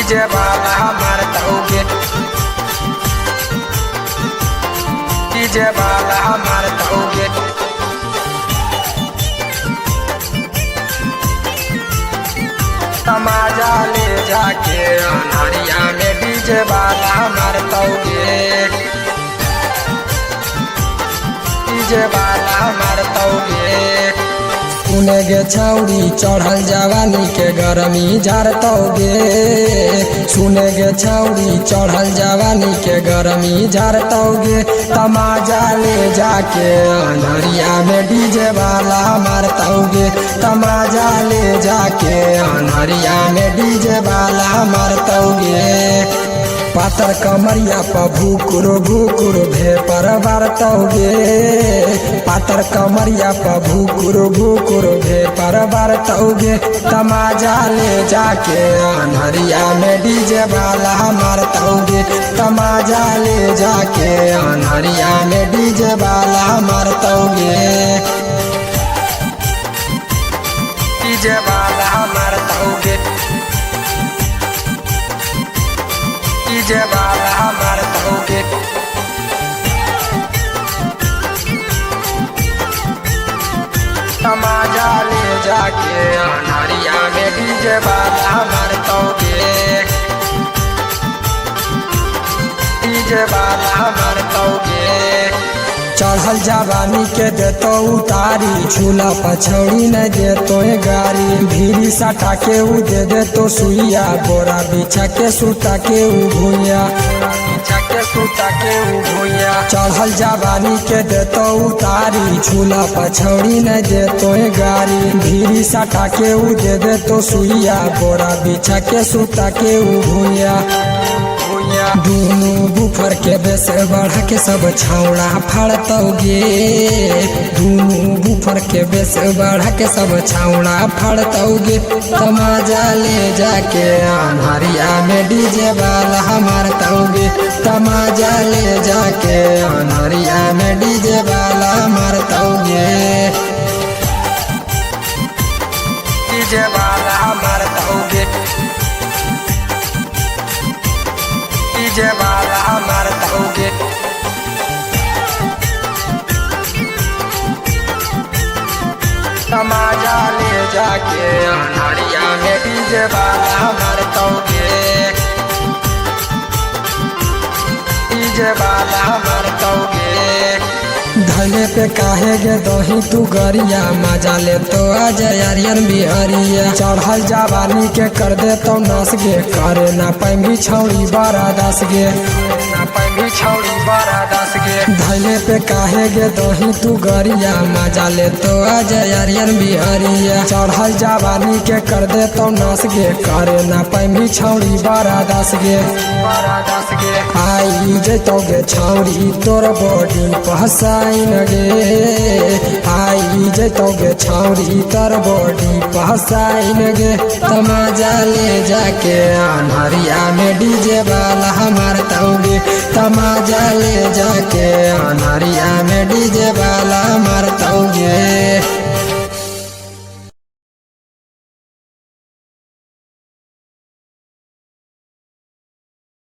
DJ वाला मारतौगे, DJ वाला मारतौगे। तमाजा ले जाके अनहरिया में डीजे वाला मारतौगे, डीजे वाला मारतौगे। सुने गे छौड़ी चढ़ल जवानी के गरमी झारतौगे, सुने गे छौड़ी चढ़ल जवानी के गरमी झारतौगे। तमाजा ले जाके अनहरिया में डीजे वाला मारतौगे, तमाजा ले जाके अनहरिया में डीजे वाला मारतौगे। पातर कमरिया पर भूकुर भे पर बारतौगे, पातर कमरिया पर भूकुर भे पर बारतौगे। तमाजा ले जाके अनहरिया में डीजे वाला मारतौगे, तमाजा ले जाके अनहरिया में डीजे वाला मारतौगे, डीजे वाला मारतौगे, डीजे वाला मारतौगे। तमाजा ले जाके अनहरिया में डीजे वाला मारतौगे, डीजे वाला मारतौगे। चढ़ल जवानी के देतो उतारी, झूला पछौड़ी न देतो गारी। भीड़ी सटा के उ दे देतो सुइया, बोरा बिछा के सुता के उ भुइया, बिछा के सुता के उ भुइया। चढ़ल जवानी के देतो उतारी, झूला पछौड़ी न देतो गारी। भीड़ी सटा के उ दे देतो सुइया, बोरा बिछा के सुता के उ भुइया। दूनू बुफर के बेस बढ़ा के सब छौड़ा फाड़तौगे, दूनू बुफर के बेस बढ़ा के सब छौड़ा फाड़तौगे। तमाजा ले जाके अनहरिया में डीजे वाला मारतौगे, तमाजा ले जाके अनहरिया में डीजे वाला मारतौगे, डीजे वाला मारतौगे, डीजे वाला मारतौगे। तमाजा ले जाके अनहरिया में डीजे वाला मारतौगे, डीजे वाला मारतौगे। धने पे काहे गे दही तू गरिया, मजा ले तो अजय आर्यन बिहरिया। चढ़ल जवानी के कर दे तो नस गे, करे ना पैमी छौड़ी बड़ा दस गे, ना पैमी छौड़ी बड़ा दस गे। धने पे काहे गे दही तू गरिया, मजा ले तो अजय आर्यन बिहरिया। चढ़ल जवानी के कर दे तो नस गे, करे ना पैमी छौड़ी बड़ा दस गे, बड़ा दस गे। आई जैतौगे छौड़ी तोर बॉडी पहसाइन गे, आई जैतौगे छौड़ी तोर बॉडी पहसाइन गे। तमाजा ले जाके अनहरिया में डीजे वाला मारतौगे, तमाजा ले जाके अनहरिया में डीजे वाला मारतौगे।